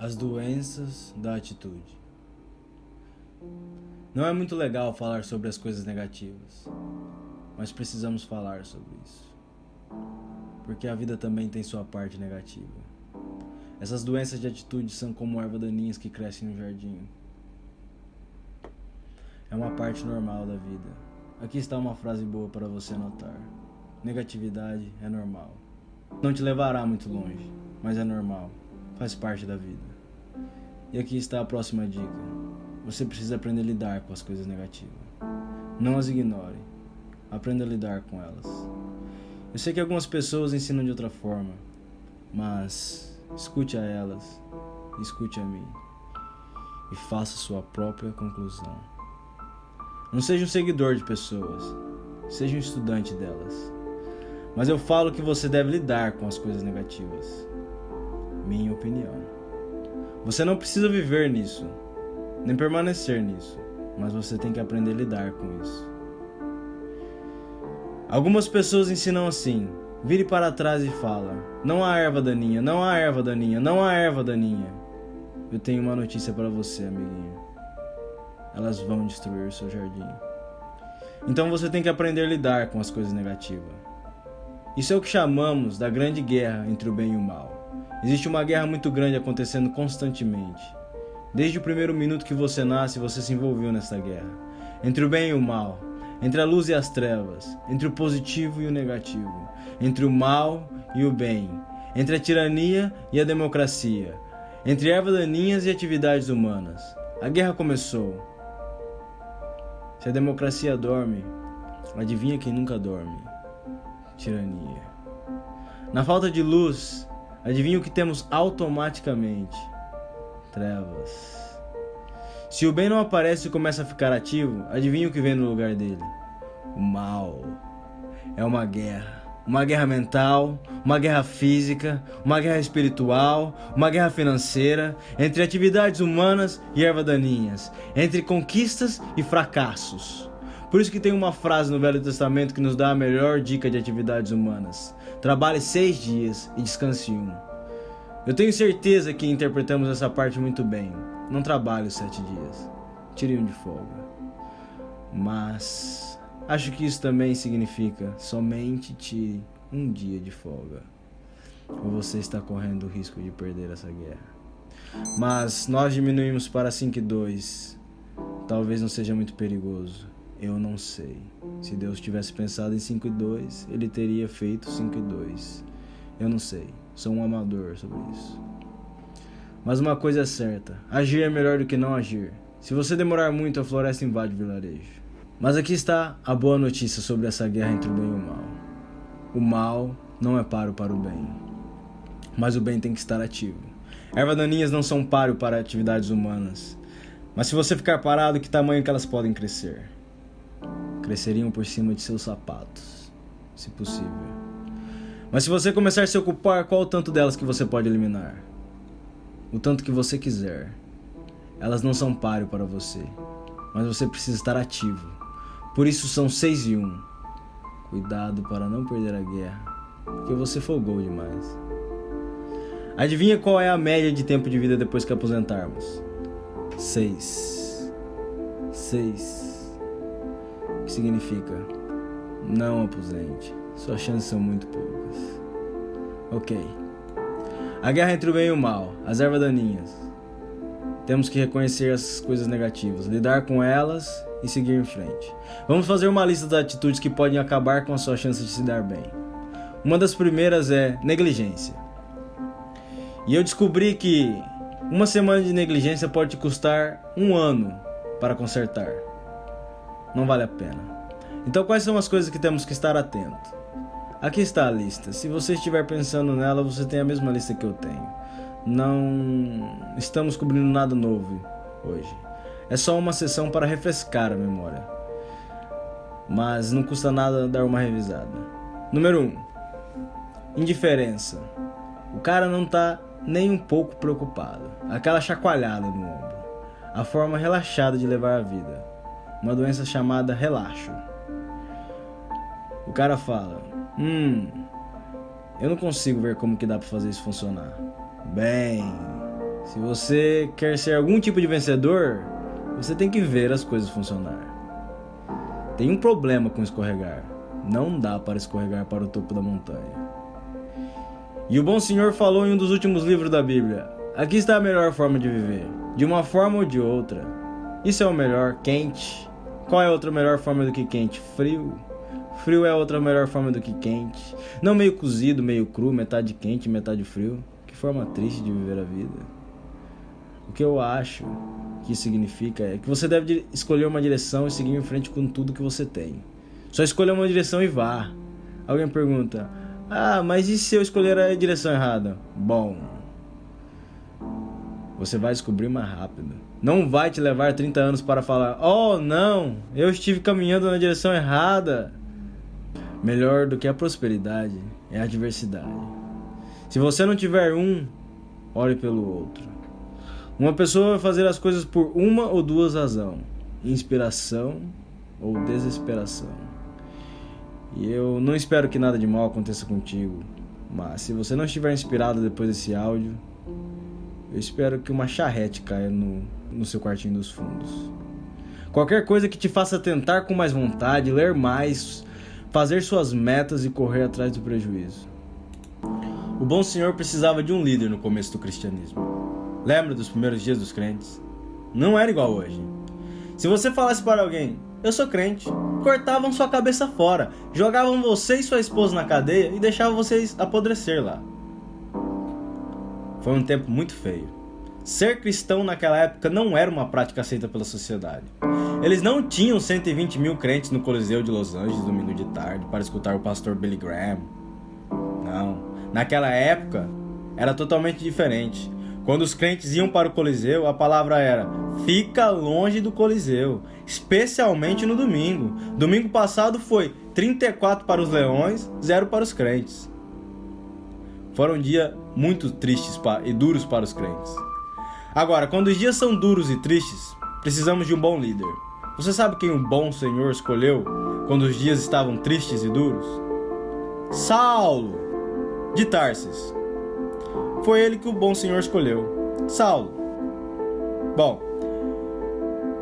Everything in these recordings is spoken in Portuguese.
As doenças da atitude. Não é muito legal falar sobre as coisas negativas, mas precisamos falar sobre isso, porque a vida também tem sua parte negativa. Essas doenças de atitude são como ervas daninhas que crescem no jardim. É uma parte normal da vida. Aqui está uma frase boa para você anotar. Negatividade é normal. Não te levará muito longe, mas é normal. Faz parte da vida. E aqui está a próxima dica. Você precisa aprender a lidar com as coisas negativas. Não as ignore. Aprenda a lidar com elas. Eu sei que algumas pessoas ensinam de outra forma, mas escute a elas, escute a mim e faça sua própria conclusão. Não seja um seguidor de pessoas, seja um estudante delas. Mas eu falo que você deve lidar com as coisas negativas. Minha opinião. Você não precisa viver nisso, nem permanecer nisso, mas você tem que aprender a lidar com isso. Algumas pessoas ensinam assim: vire para trás e fala: não há erva daninha, não há erva daninha, não há erva daninha. Eu tenho uma notícia para você, amiguinho. Elas vão destruir o seu jardim. Então você tem que aprender a lidar com as coisas negativas. Isso é o que chamamos da grande guerra entre o bem e o mal. Existe uma guerra muito grande acontecendo constantemente. Desde o primeiro minuto que você nasce, você se envolveu nessa guerra. Entre o bem e o mal, entre a luz e as trevas, entre o positivo e o negativo, entre o mal e o bem, entre a tirania e a democracia, entre ervas daninhas e atividades humanas. A guerra começou. Se a democracia dorme, adivinha quem nunca dorme? Tirania. Na falta de luz, adivinha o que temos automaticamente? Trevas. Se o bem não aparece e começa a ficar ativo, adivinha o que vem no lugar dele? O mal. É uma guerra mental, uma guerra física, uma guerra espiritual, uma guerra financeira, entre atividades humanas e ervas daninhas, entre conquistas e fracassos. Por isso que tem uma frase no Velho Testamento que nos dá a melhor dica de atividades humanas: trabalhe 6 dias e descanse 1. Eu tenho certeza que interpretamos essa parte muito bem. Não trabalhe os 7 dias. Tire 1 de folga. Mas acho que isso também significa somente tire 1 dia de folga, ou você está correndo o risco de perder essa guerra. Mas nós diminuímos para 5 e 2. Talvez não seja muito perigoso. Eu não sei. Se Deus tivesse pensado em 5 e 2, Ele teria feito 5 e 2. Eu não sei. Sou um amador sobre isso. Mas uma coisa é certa: agir é melhor do que não agir. Se você demorar muito, a floresta invade o vilarejo. Mas aqui está a boa notícia sobre essa guerra entre o bem e o mal. O mal não é páreo para o bem, mas o bem tem que estar ativo. Ervas daninhas não são páreo para atividades humanas, mas se você ficar parado, que tamanho que elas podem crescer? Cresceriam por cima de seus sapatos, se possível. Mas se você começar a se ocupar, qual o tanto delas que você pode eliminar? O tanto que você quiser. Elas não são páreo para você, mas você precisa estar ativo. Por isso são 6 e 1. Cuidado para não perder a guerra, porque você folgou demais. Adivinha qual é a média de tempo de vida depois que aposentarmos? 6. 6. O que significa? Não aposente. Suas chances são muito poucas. Ok. A guerra entre o bem e o mal, as ervas daninhas. Temos que reconhecer as coisas negativas, lidar com elas e seguir em frente. Vamos fazer uma lista das atitudes que podem acabar com a sua chance de se dar bem. Uma das primeiras é negligência. E eu descobri que uma semana de negligência pode te custar 1 ano para consertar. Não vale a pena. Então quais são as coisas que temos que estar atento? Aqui está a lista. Se você estiver pensando nela, você tem a mesma lista que eu tenho. Não estamos cobrindo nada novo hoje. É só uma sessão para refrescar a memória. Mas não custa nada dar uma revisada. Número 1. Indiferença. O cara não está nem um pouco preocupado. Aquela chacoalhada no ombro. A forma relaxada de levar a vida. Uma doença chamada relaxo. O cara fala: eu não consigo ver como que dá pra fazer isso funcionar. Bem, Se você quer ser algum tipo de vencedor, você tem que ver as coisas funcionar. Tem um problema com escorregar. Não dá para escorregar para o topo da montanha. E o bom Senhor falou em um dos últimos livros da Bíblia: aqui está a melhor forma de viver, de uma forma ou de outra. Isso é o melhor, quente. Qual é outra melhor forma do que quente? Frio. Frio é outra melhor forma do que quente. Não meio cozido, meio cru, metade quente, metade frio. Que forma triste de viver a vida. O que eu acho que isso significa é que você deve escolher uma direção e seguir em frente com tudo que você tem. Só escolha uma direção e vá. Alguém pergunta: mas e se eu escolher a direção errada? Bom, você vai descobrir mais rápido. Não vai te levar 30 anos para falar: oh não, eu estive caminhando na direção errada. Melhor do que a prosperidade é a adversidade. Se você não tiver um, ore pelo outro. Uma pessoa vai fazer as coisas por uma ou duas razões: inspiração ou desesperação. E eu não espero que nada de mal aconteça contigo, mas se você não estiver inspirado depois desse áudio, eu espero que uma charrete caia no seu quartinho dos fundos. Qualquer coisa que te faça tentar com mais vontade, ler mais, fazer suas metas e correr atrás do prejuízo. O bom Senhor precisava de um líder no começo do cristianismo. Lembra dos primeiros dias dos crentes? Não era igual hoje. Se você falasse para alguém: eu sou crente, cortavam sua cabeça fora, jogavam você e sua esposa na cadeia e deixavam vocês apodrecer lá. Foi um tempo muito feio. Ser cristão naquela época não era uma prática aceita pela sociedade. Eles não tinham 120 mil crentes no Coliseu de Los Angeles domingo de tarde para escutar o pastor Billy Graham. Não. Naquela época era totalmente diferente. Quando os crentes iam para o Coliseu, a palavra era: fica longe do Coliseu, especialmente no domingo. Domingo passado foi 34 para os leões, 0 para os crentes. Foram dias muito tristes e duros para os crentes. Agora, quando os dias são duros e tristes, precisamos de um bom líder. Você sabe quem o bom Senhor escolheu quando os dias estavam tristes e duros? Saulo, de Tarsis. Foi ele que o bom Senhor escolheu. Saulo. Bom,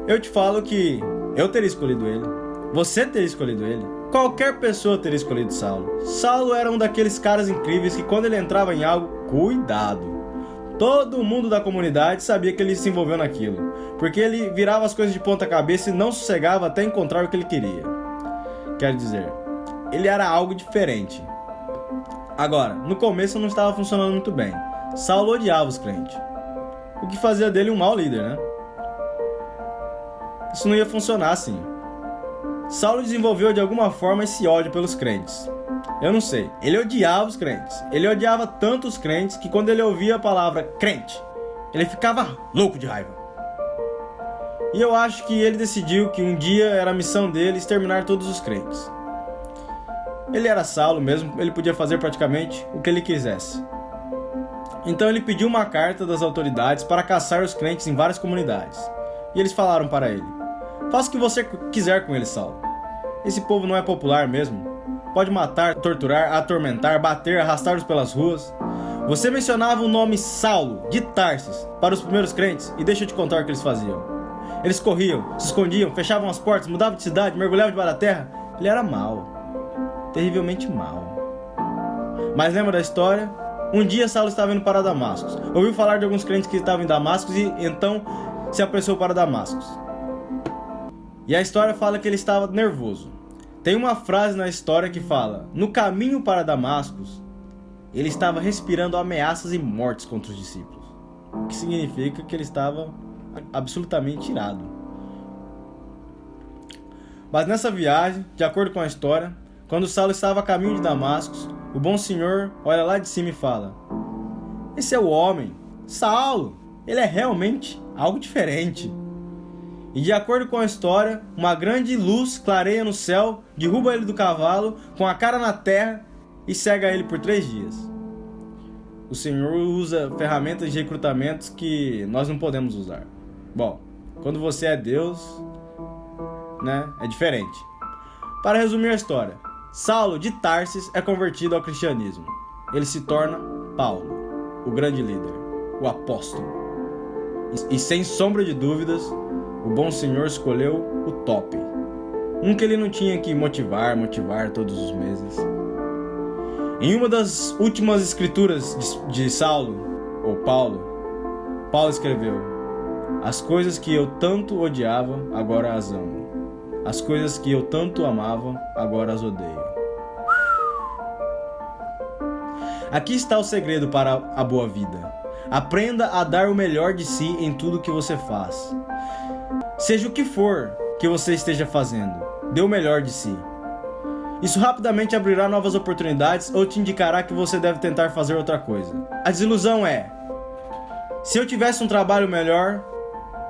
eu te falo que eu teria escolhido ele. Você teria escolhido ele. Qualquer pessoa teria escolhido Saulo. Saulo era um daqueles caras incríveis que quando ele entrava em algo, cuidado. Todo mundo da comunidade sabia que ele se envolveu naquilo, porque ele virava as coisas de ponta cabeça e não sossegava até encontrar o que ele queria. Quer dizer, ele era algo diferente. Agora, no começo não estava funcionando muito bem. Saulo odiava os crentes, o que fazia dele um mau líder, né? Isso não ia funcionar assim. Saulo desenvolveu de alguma forma esse ódio pelos crentes. Eu não sei, ele odiava os crentes. Ele odiava tanto os crentes que quando ele ouvia a palavra crente, ele ficava louco de raiva. E eu acho que ele decidiu que um dia era a missão dele exterminar todos os crentes. Ele era Saulo mesmo, ele podia fazer praticamente o que ele quisesse. Então ele pediu uma carta das autoridades para caçar os crentes em várias comunidades. E eles falaram para ele: faça o que você quiser com eles, Saulo. Esse povo não é popular mesmo. Pode matar, torturar, atormentar, bater, arrastá-los pelas ruas. Você mencionava o nome Saulo, de Tarsis, para os primeiros crentes, e deixa eu te contar o que eles faziam. Eles corriam, se escondiam, fechavam as portas, mudavam de cidade, mergulhavam debaixo da terra. Ele era mau. Terrivelmente mau. Mas lembra da história? Um dia Saulo estava indo para Damasco. Ouviu falar de alguns crentes que estavam em Damasco e então se apressou para Damasco. E a história fala que ele estava nervoso. Tem uma frase na história que fala: no caminho para Damasco, ele estava respirando ameaças e mortes contra os discípulos. O que significa que ele estava absolutamente irado. Mas nessa viagem, de acordo com a história, quando Saulo estava a caminho de Damasco, o bom Senhor olha lá de cima e fala: esse é o homem, Saulo, ele é realmente algo diferente. E de acordo com a história, uma grande luz clareia no céu, derruba ele do cavalo, com a cara na terra e cega ele por 3 dias. O Senhor usa ferramentas de recrutamento que nós não podemos usar. Bom, quando você é Deus, né, é diferente. Para resumir a história, Saulo de Tarsis é convertido ao cristianismo. Ele se torna Paulo, o grande líder, o apóstolo. E sem sombra de dúvidas, o bom senhor escolheu o top. Um que ele não tinha que motivar todos os meses. Em uma das últimas escrituras de Saulo, ou Paulo escreveu: as coisas que eu tanto odiava, agora as amo. As coisas que eu tanto amava, agora as odeio. Aqui está o segredo para a boa vida. Aprenda a dar o melhor de si em tudo que você faz. Seja o que for que você esteja fazendo, dê o melhor de si. Isso rapidamente abrirá novas oportunidades ou te indicará que você deve tentar fazer outra coisa. A desilusão é: se eu tivesse um trabalho melhor,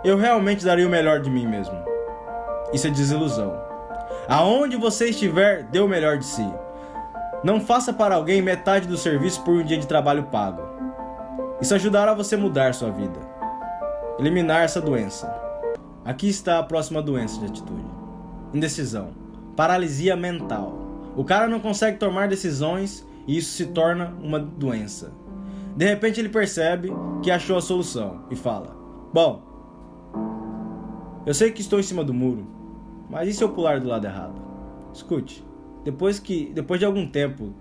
eu realmente daria o melhor de mim mesmo. Isso é desilusão. Aonde você estiver, dê o melhor de si. Não faça para alguém metade do serviço por um dia de trabalho pago. Isso ajudará você a mudar sua vida. Eliminar essa doença. Aqui está a próxima doença de atitude: indecisão. Paralisia mental. O cara não consegue tomar decisões e isso se torna uma doença. De repente ele percebe que achou a solução e fala: bom, eu sei que estou em cima do muro, mas e se eu pular do lado errado? Escute, depois de algum tempo,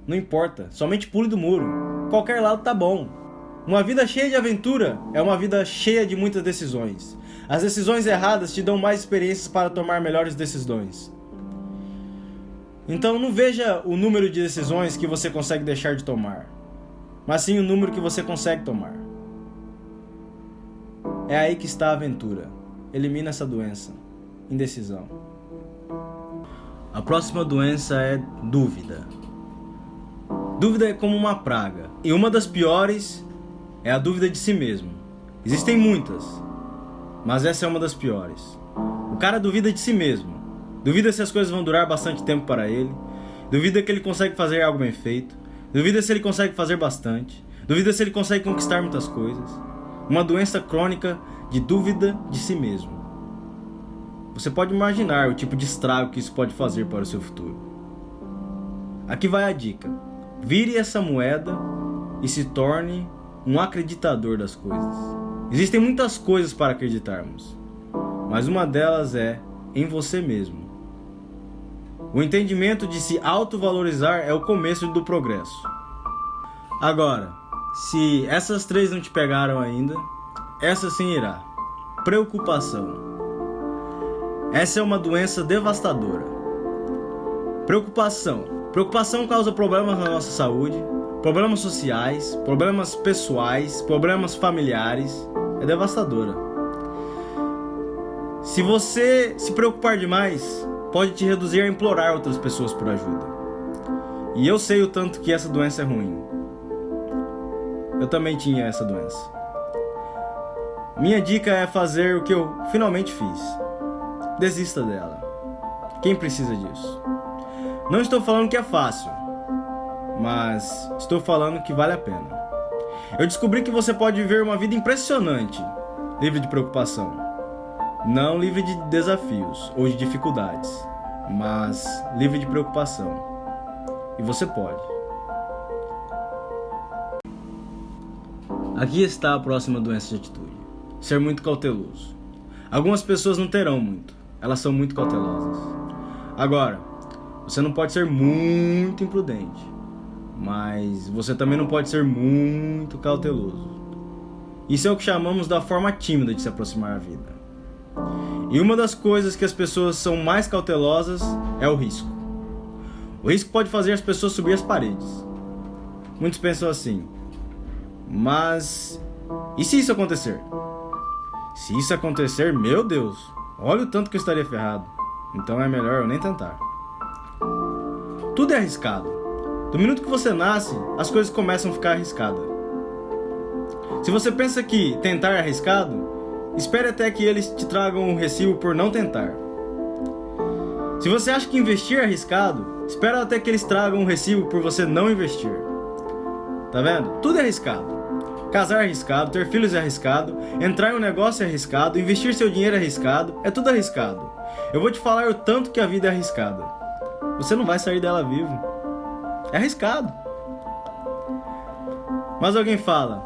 não importa, somente pule do muro. Qualquer lado tá bom. Uma vida cheia de aventura é uma vida cheia de muitas decisões. As decisões erradas te dão mais experiências para tomar melhores decisões. Então não veja o número de decisões que você consegue deixar de tomar, mas sim o número que você consegue tomar. É aí que está a aventura. Elimina essa doença, indecisão. A próxima doença é dúvida. Dúvida é como uma praga, e uma das piores é a dúvida de si mesmo. Existem muitas, mas essa é uma das piores. O cara duvida de si mesmo. Duvida se as coisas vão durar bastante tempo para ele. Duvida que ele consegue fazer algo bem feito. Duvida se ele consegue fazer bastante. Duvida se ele consegue conquistar muitas coisas. Uma doença crônica de dúvida de si mesmo. Você pode imaginar o tipo de estrago que isso pode fazer para o seu futuro. Aqui vai a dica: vire essa moeda e se torne um acreditador das coisas. Existem muitas coisas para acreditarmos, mas uma delas é em você mesmo. O entendimento de se autovalorizar é o começo do progresso. Agora, se essas três não te pegaram ainda, essa sim irá. Preocupação. Essa é uma doença devastadora. Preocupação. Preocupação causa problemas na nossa saúde, problemas sociais, problemas pessoais, problemas familiares. É devastadora. Se você se preocupar demais, pode te reduzir a implorar outras pessoas por ajuda. E eu sei o tanto que essa doença é ruim. Eu também tinha essa doença. Minha dica é fazer o que eu finalmente fiz. Desista dela. Quem precisa disso? Não estou falando que é fácil, mas estou falando que vale a pena. Eu descobri que você pode viver uma vida impressionante, livre de preocupação. Não livre de desafios ou de dificuldades, mas livre de preocupação. E você pode. Aqui está a próxima doença de atitude: ser muito cauteloso. Algumas pessoas não terão muito, elas são muito cautelosas. Agora, você não pode ser muito imprudente, mas você também não pode ser muito cauteloso. Isso é o que chamamos da forma tímida de se aproximar da vida. E uma das coisas que as pessoas são mais cautelosas é o risco. O risco pode fazer as pessoas subir as paredes. Muitos pensam assim: mas e se isso acontecer? Se isso acontecer, meu Deus, olha o tanto que eu estaria ferrado. Então é melhor eu nem tentar. Tudo é arriscado. Do minuto que você nasce, as coisas começam a ficar arriscadas. Se você pensa que tentar é arriscado, espere até que eles te tragam um recibo por não tentar. Se você acha que investir é arriscado, espera até que eles tragam um recibo por você não investir. Tá vendo? Tudo é arriscado. Casar é arriscado, ter filhos é arriscado, entrar em um negócio é arriscado, investir seu dinheiro é arriscado, é tudo arriscado. Eu vou te falar o tanto que a vida é arriscada. Você não vai sair dela vivo. É arriscado. Mas alguém fala: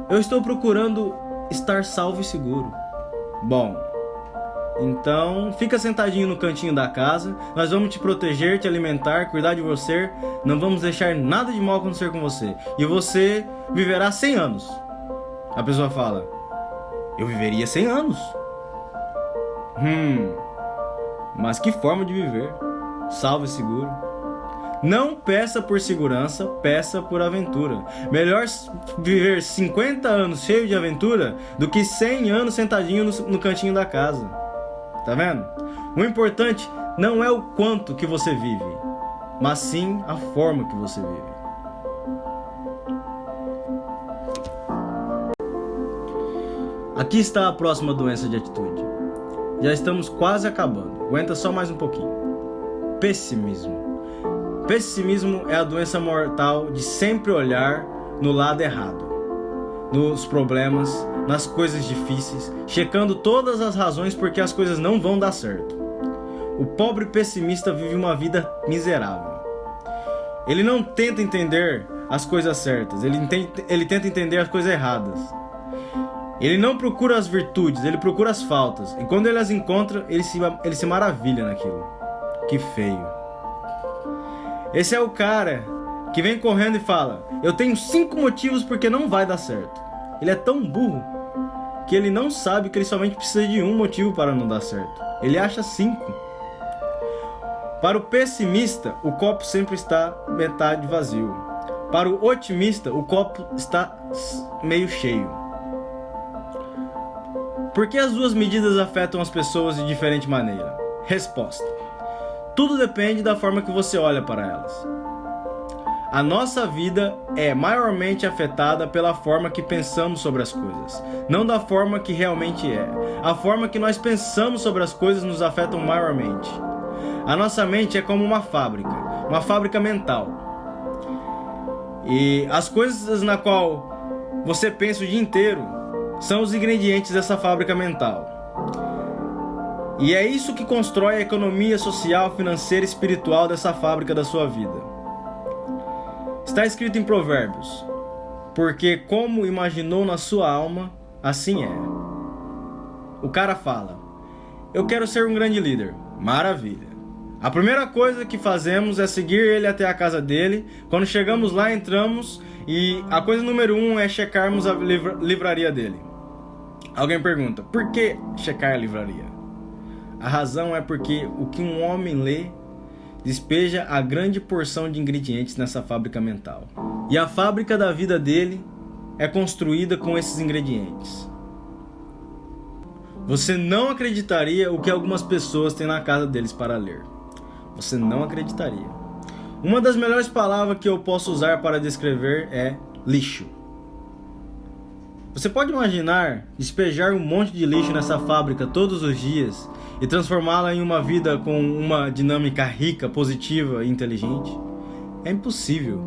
eu estou procurando estar salvo e seguro. Bom, então fica sentadinho no cantinho da casa, nós vamos te proteger, te alimentar, cuidar de você, não vamos deixar nada de mal acontecer com você, e você viverá 100 anos. A pessoa fala: eu viveria 100 anos? Mas que forma de viver? Salvo e seguro. Não peça por segurança, peça por aventura. Melhor viver 50 anos cheio de aventura do que 100 anos sentadinho no cantinho da casa. Tá vendo? O importante não é o quanto que você vive, mas sim a forma que você vive. Aqui está a próxima doença de atitude. Já estamos quase acabando. Aguenta só mais um pouquinho. Pessimismo. Pessimismo é a doença mortal de sempre olhar no lado errado, nos problemas, nas coisas difíceis, checando todas as razões porque as coisas não vão dar certo. O pobre pessimista vive uma vida miserável. Ele não tenta entender as coisas certas, ele tenta entender as coisas erradas. Ele não procura as virtudes, ele procura as faltas. E quando ele as encontra, ele se maravilha naquilo. Que feio. Esse é o cara que vem correndo e fala: eu tenho 5 motivos porque não vai dar certo. Ele é tão burro que ele não sabe que ele somente precisa de um motivo para não dar certo. Ele acha 5. Para o pessimista, o copo sempre está metade vazio. Para o otimista, o copo está meio cheio. Por que as duas medidas afetam as pessoas de diferente maneira? Resposta: tudo depende da forma que você olha para elas. A nossa vida é maiormente afetada pela forma que pensamos sobre as coisas, não da forma que realmente é. A forma que nós pensamos sobre as coisas nos afeta maiormente. A nossa mente é como uma fábrica mental. E as coisas na qual você pensa o dia inteiro são os ingredientes dessa fábrica mental. E é isso que constrói a economia social, financeira e espiritual dessa fábrica da sua vida. Está escrito em Provérbios: porque como imaginou na sua alma, assim é. O cara fala: eu quero ser um grande líder. Maravilha. A primeira coisa que fazemos é seguir ele até a casa dele. Quando chegamos lá, entramos e a coisa número 1 é checarmos a livraria dele. Alguém pergunta: por que checar a livraria? A razão é porque o que um homem lê despeja a grande porção de ingredientes nessa fábrica mental. E a fábrica da vida dele é construída com esses ingredientes. Você não acreditaria o que algumas pessoas têm na casa deles para ler. Você não acreditaria. Uma das melhores palavras que eu posso usar para descrever é lixo. Você pode imaginar despejar um monte de lixo nessa fábrica todos os dias e transformá-la em uma vida com uma dinâmica rica, positiva e inteligente? É impossível.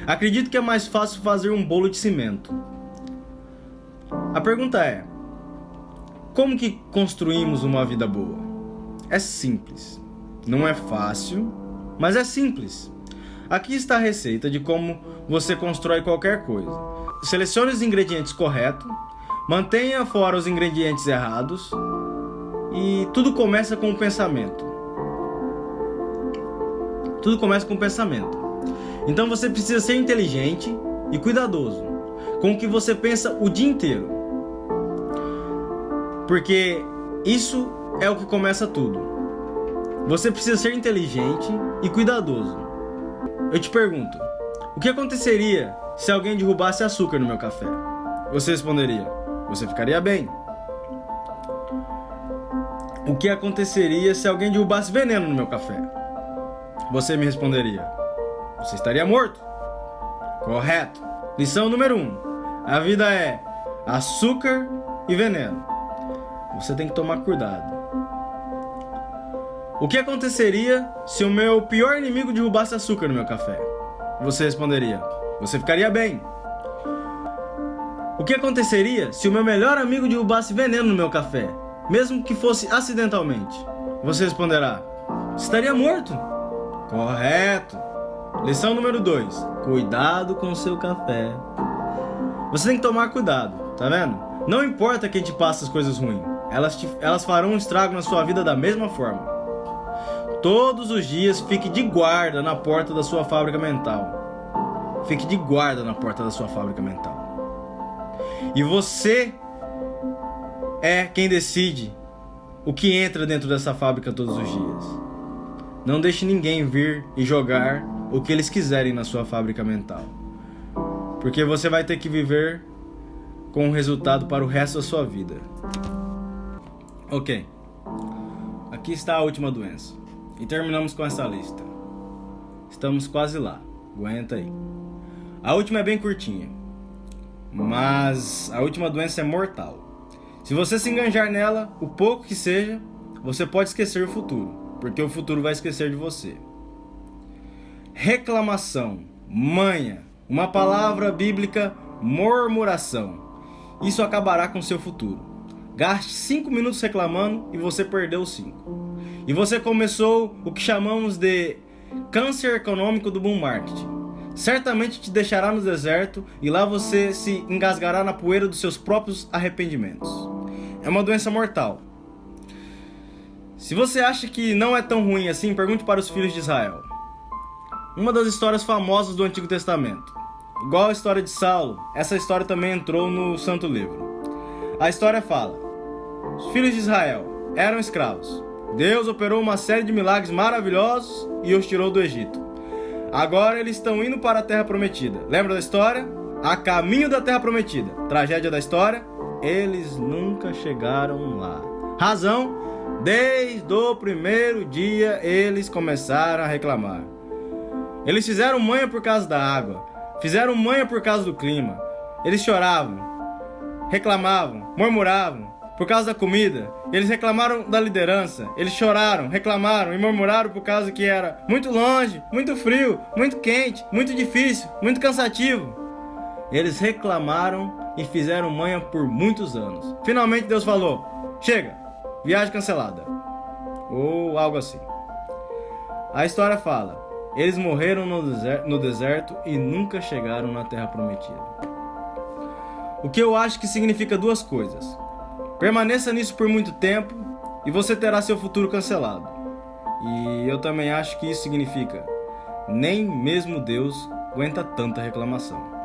Acredito que é mais fácil fazer um bolo de cimento. A pergunta é: como que construímos uma vida boa? É simples. Não é fácil, mas é simples. Aqui está a receita de como você constrói qualquer coisa. Selecione os ingredientes corretos, mantenha fora os ingredientes errados e tudo começa com o pensamento. Tudo começa com o pensamento. Então você precisa ser inteligente e cuidadoso com o que você pensa o dia inteiro. Porque isso é o que começa tudo. Você precisa ser inteligente e cuidadoso. Eu te pergunto: o que aconteceria se alguém derrubasse açúcar no meu café? Você responderia: você ficaria bem. O que aconteceria se alguém derrubasse veneno no meu café? Você me responderia: você estaria morto. Correto. Lição número 1. A vida é açúcar e veneno. Você tem que tomar cuidado. O que aconteceria se o meu pior inimigo derrubasse açúcar no meu café? Você responderia: você ficaria bem. O que aconteceria se o meu melhor amigo derrubasse veneno no meu café, mesmo que fosse acidentalmente? Você responderá: você estaria morto. Correto. Lição número 2. Cuidado com o seu café. Você tem que tomar cuidado. Tá vendo? Não importa quem te passa as coisas ruins, elas farão um estrago na sua vida da mesma forma. Todos os dias fique de guarda na porta da sua fábrica mental. Fique de guarda na porta da sua fábrica mental. E você é quem decide o que entra dentro dessa fábrica todos os dias. Não deixe ninguém vir e jogar o que eles quiserem na sua fábrica mental. Porque você vai ter que viver com o resultado para o resto da sua vida. Ok. Aqui está a última doença. E terminamos com essa lista. Estamos quase lá. Aguenta aí. A última é bem curtinha. Mas a última doença é mortal. Se você se enganjar nela, o pouco que seja, você pode esquecer o futuro. Porque o futuro vai esquecer de você. Reclamação. Manha. Uma palavra bíblica, murmuração. Isso acabará com seu futuro. Gaste 5 minutos reclamando e você perdeu 5. E você começou o que chamamos de câncer econômico do boom marketing. Certamente te deixará no deserto e lá você se engasgará na poeira dos seus próprios arrependimentos. É uma doença mortal. Se você acha que não é tão ruim assim, pergunte para os filhos de Israel. Uma das histórias famosas do Antigo Testamento. Igual a história de Saulo, essa história também entrou no Santo Livro. A história fala: os filhos de Israel eram escravos. Deus operou uma série de milagres maravilhosos e os tirou do Egito. Agora eles estão indo para a Terra Prometida. Lembra da história? A caminho da Terra Prometida. Tragédia da história? Eles nunca chegaram lá. Razão? Desde o primeiro dia eles começaram a reclamar. Eles fizeram manha por causa da água. Fizeram manha por causa do clima. Eles choravam, reclamavam, murmuravam por causa da comida. Eles reclamaram da liderança. Eles choraram, reclamaram e murmuraram por causa que era muito longe, muito frio, muito quente, muito difícil, muito cansativo. Eles reclamaram e fizeram manha por muitos anos. Finalmente Deus falou: chega, viagem cancelada. Ou algo assim. A história fala: eles morreram no deserto e nunca chegaram na Terra Prometida. O que eu acho que significa duas coisas. Permaneça nisso por muito tempo e você terá seu futuro cancelado. E eu também acho que isso significa: nem mesmo Deus aguenta tanta reclamação.